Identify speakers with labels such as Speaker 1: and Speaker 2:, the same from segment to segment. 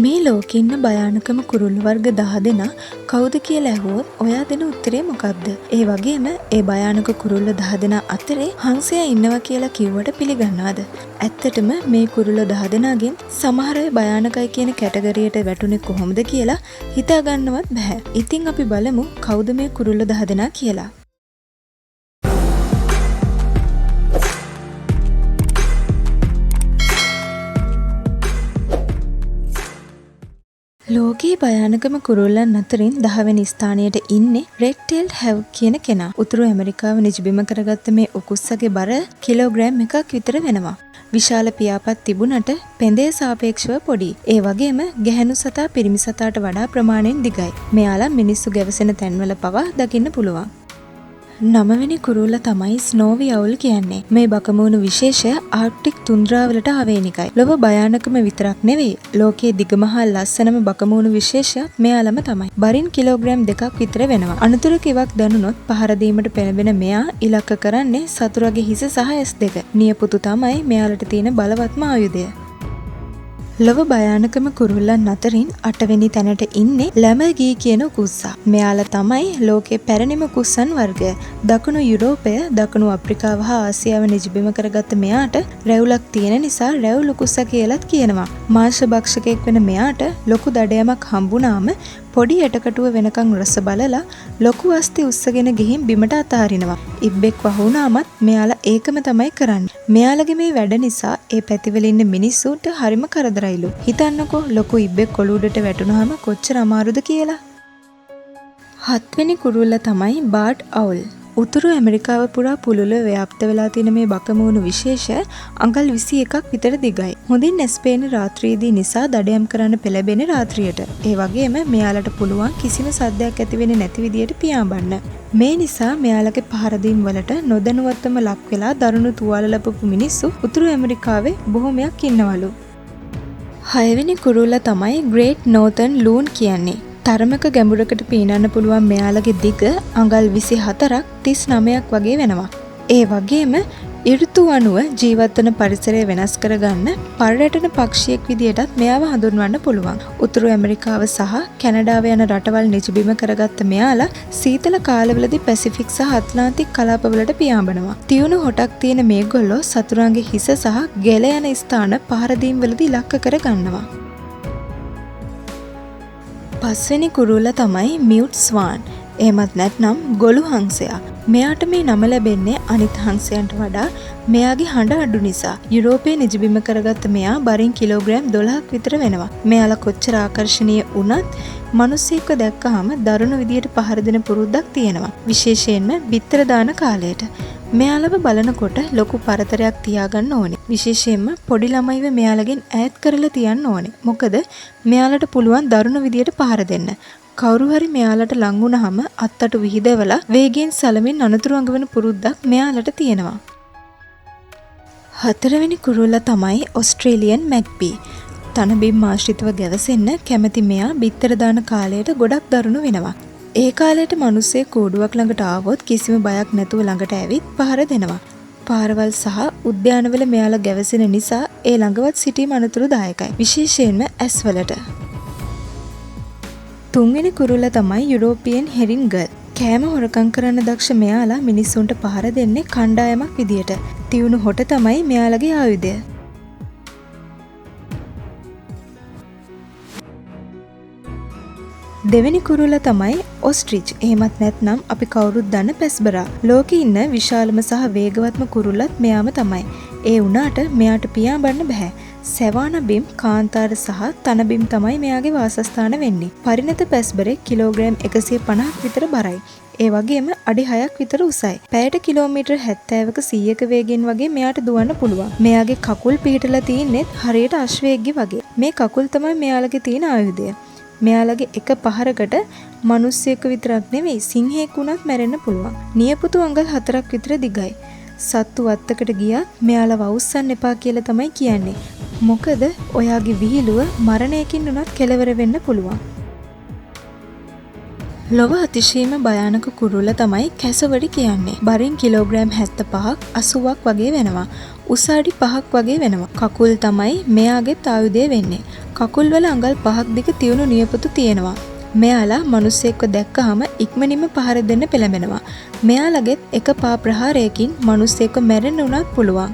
Speaker 1: මේ ලෝකේ ඉන්න භයානකම කුරුල්ල වර්ග 10 දෙනා කවුද කියලා ඇහුවොත් ඔයා දෙන උත්තරේ මොකක්ද? ඒ වගේම ඒ භයානක කුරුල්ල 10 දෙනා අතරේ හංසයා ඉන්නවා කියලා කිව්වට පිළිගන්නවද? ඇත්තටම මේ කුරුල්ල 10 දෙනාගෙන් සමහර අය භයානකයි කියන කැටගරියට වැටුනේ කොහොමද කියලා හිතා ගන්නවත් බෑ. ඉතින් අපි බලමු කවුද මේ කුරුල්ල 10 දෙනා කියලා. ලෝකයේ භයානකම කුරුල්ලන් අතරින් 10 වෙනි ස්ථානයට ඉන්නේ red-tailed hawk කියන කෙනා. උතුරු ඇමරිකාව නිජබිම කරගත්ත මේ උකුස්සගේ බර කිලෝග්‍රෑම් 1ක් විතර වෙනවා. විශාල පියාපත් තිබුණට පෙඳේ සාපේක්ෂව පොඩි. ඒ වගේම ගැහැණු සතා පිරිමි සතාට වඩා ප්‍රමාණයෙන් දිගයි. මෙයාලා මිනිස්සු ගැවසෙන තැන්වල පවා දකින්න පුළුවන්. 9 වෙනි කුරුල්ල තමයි ස්නෝවි අවුල් කියන්නේ. මේ බකමූණු විශේෂය ආර්ක්ටික් තුන්ද්‍රාවලට ආවේනිකයි. ලොව භයානකම විතරක් නෙවෙයි, ලෝකයේ දිගම හා ලස්සනම බකමූණු විශේෂය මෙයාලම තමයි. බරින් කිලෝග්‍රෑම් 2ක් විතර වෙනවා. අනතුරක ඉවක් දැනුනොත් පහර දීමට පෙළඹෙන මෙයා ඉලක්ක කරන්නේ සතුරගේ හිස සහ ඇස් දෙක. නියපොතු තමයි මෙයාලට තියෙන බලවත්ම ආයුධය. ලොව භයානකම කුරුල්ලන් අතරින් 8 වෙනි තැනට ඉන්නේ ලැමර්ගී කියන උකුස්සා. මෙයාලා තමයි ලෝකේ පැරණිම උකුස්සන් වර්ගය. දකුණු යුරෝපය, දකුණු අප්‍රිකාව හා ආසියාව නිජබිම කරගත්ත මෙයාට රැවුලක් තියෙන නිසා රැවුල් උකුස්සා කියලාත් කියනවා. මාංශ භක්ෂකයෙක් වෙන මෙයාට ලොකු දඩයමක් හම්බුනාම පොඩි යටකටුව වෙනකන් රස බලලා ලොකු අස්ති උස්සගෙන ගිහින් බිමට අතහරිනවා. ඉබ්බෙක් වහුණාමත් මෙයාලා ඒකම තමයි කරන්නේ. මෙයාලගේ මේ වැඩ නිසා ඒ පැතිවල ඉන්න මිනිස්සුන්ට හරිම කරදරයිලු. හිතන්නකෝ ලොකු ඉබ්බෙක් කොළු උඩට වැටුනහම කොච්චර අමාරුද කියලා. 7 වෙනි කුරුල්ල තමයි බාඩ් අවුල්. උතුරු ඇමරිකාව පුරා පුළුල ව්‍යාප්ත වෙලා තියෙන මේ බකමූණු විශේෂය අඟල් 21ක් විතර දිගයි. හොඳින් ඇස්පේන රාත්‍රියේදී නිසා දඩයම් කරන්න පෙළඹෙන රාත්‍රියට. ඒ වගේම මෙයාලට පුළුවන් කිසිම සද්දයක් ඇති වෙන්නේ නැති විදියට පියාඹන්න. මේ නිසා මෙයාලගේ පහර දීම් වලට නොදැනුවත්වම ලක් වෙලා දරුණු තුවාල ලැබපු මිනිස්සු උතුරු ඇමරිකාවේ බොහොමයක් ඉන්නවලු. 6 වෙනි කුරුල්ල තමයි ග්‍රේට් නෝතර්න් ලූන් කියන්නේ. තරමක ගැඹුරකට පීනන්න පුළුවන් මෙයාලගේ දිග අඟල් 24ක් 39ක් වගේ වෙනවා. ඒ වගේම ඍතු අනුව ජීවත් වන පරිසරය වෙනස් කරගන්න පරයටන පක්ෂියෙක් විදියටත් මෙයාව හඳුන්වන්න පුළුවන්. උතුරු ඇමරිකාව සහ කැනඩාව යන රටවල් නිජබිම කරගත්ත මෙයාලා සීතල කාලවලදී පැසිෆික් සහ ඇට්ලාන්ටික් කලාපවලට පියාඹනවා. තියුණු හොටක් තියෙන මේගොල්ලෝ සතුරන්ගේ හිස සහ ගෙල යන ස්ථාන පහර දීම් වලදී ඉලක්ක කරගන්නවා. 5 වෙනි කුරුල්ල තමයි මියුට් ස්වාන්. එහෙමත් නැත්නම් ගොළු හංසයා. මෙයාට මේ නම ලැබෙන්නේ අනිත් හංසයන්ට වඩා මෙයාගේ හඬ අඩු නිසා. යුරෝපයේ නිජබිම කරගත්ත මෙයා බරින් කිලෝග්‍රෑම් 12ක් විතර වෙනවා. මෙයාලා කොච්චර ආකර්ශනීය වුණත් මිනිස්සෙක්ව දැක්කහම දරුණු විදියට පහර දෙන පුරුද්දක් තියෙනවා. විශේෂයෙන්ම බිත්තර දාන කාලයට. මෙයාලව බලනකොට ලොකු පරතරයක් තියාගන්න ඕනේ. විශේෂයෙන්ම පොඩි ළමයිව මෙයාලගෙන් ඈත් කරලා තියන්න ඕනේ. මොකද මෙයාලට පුළුවන් දරුණු විදියට පහර දෙන්න. කවුරු හරි මෙයාලට ලං වුණාම අත්තට විහිදවලා වේගයෙන් සලමින් අනතුරු අඟවන පුරුද්දක් මෙයාලට තියෙනවා. 4 වෙනි කුරුල්ල තමයි ඔස්ට්‍රේලියන් මැග්පී. තනබිම් ආශ්‍රිතව ගැවසෙන්න කැමති මෙයා බිත්තර දාන කාලයට ගොඩක් දරුණු වෙනවා. ඒ කාලයට මිනිස්සේ කූඩුවක් ළඟට ආවොත් කිසිම බයක් නැතුව ළඟට ඇවිත් පහර දෙනවා. පාරවල් සහ උද්‍යානවල මෙයාලා ගැවසෙන නිසා ඒ ළඟවත් සිටීම අනතුරුදායකයි. විශේෂයෙන්ම ඇස්වලට. 3 වෙනි කුරුල්ල තමයි යුරෝපියන් හෙරින් ගල්. කෑම හොරකම් කරන්න දක්ෂ මෙයාලා මිනිස්සුන්ට පහර දෙන්නේ කණ්ඩායමක් විදියට. තියුණු හොට තමයි මෙයාලගේ ආයුධය. දෙවෙනි කුරුල්ල තමයි ඔස්ට්‍රිච්. එහෙමත් නැත්නම් අපි කවුරුත් දන්න පැස්බරා. ලෝකේ ඉන්න විශාලම සහ වේගවත්ම කුරුල්ලත් මෙයාම තමයි. ඒ වුණාට මෙයාට පියාඹන්න බෑ. සෙවාන බිම්, කාන්තාර සහ තන බිම් තමයි මෙයාගේ වාසස්ථාන වෙන්නේ. පරිණත පැස්බරේ කිලෝග්‍රෑම් 150ක් විතර බරයි. ඒ වගේම අඩි 6ක් විතර උසයි. පැයට කිලෝමීටර් 70ක 100ක වේගෙන් වගේ මෙයාට දුවන්න පුළුවන්. මෙයාගේ කකුල් පිහිටලා තින්නේ හරියට අශ්වයෙක්ගේ වගේ. මේ කකුල් තමයි මෙයාලගේ තියෙන ආයුධය. මෙයාලගේ එක පහරකට මිනිස්සෙක් විතරක් නෙවෙයි සිංහෙක් වුණත් මැරෙන්න පුළුවන්. නියපොතු අඟල් 4ක් විතර දිගයි. සත්තු වත්තකට ගියත් මෙයාලව අවුස්සන්න එපා කියලා තමයි කියන්නේ. මොකද ඔයාගේ විහිළුව මරණයකින් උනත් කෙලවර වෙන්න පුළුවන්. ලොව අතිශයම භයානක කුරුල්ල තමයි කැසවඩි කියන්නේ. බරින් කිලෝග්‍රෑම් 75ක් 80ක් වගේ වෙනවා. උස අඩි 5ක් වගේ වෙනවා. කකුල් තමයි මෙයාගේත් ආයුධය වෙන්නේ. කකුල් වල අඟල් 5ක් දිග තියුණු නියපොතු තියෙනවා. මෙයාලා මිනිස්සෙක්ව දැක්කහම ඉක්මනින්ම පහර දෙන්න පෙළඹෙනවා. මෙයාලගෙත් එක පා ප්‍රහාරයකින් මිනිස්සෙක්ව මැරෙන්න උනත් පුළුවන්.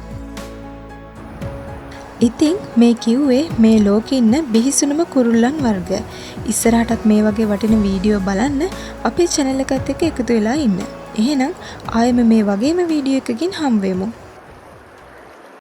Speaker 1: ඉතින් මේ කිව්වේ මේ ලෝකේ ඉන්න බිහිසුණුම කුරුල්ලන් වර්ගය. ඉස්සරහටත් මේ වගේ වටින වීඩියෝ බලන්න අපේ channel එකත් එක්ක එකතු වෙලා ඉන්න. එහෙනම් ආයෙම මේ වගේම වීඩියෝ එකකින් හම්බ වෙමු.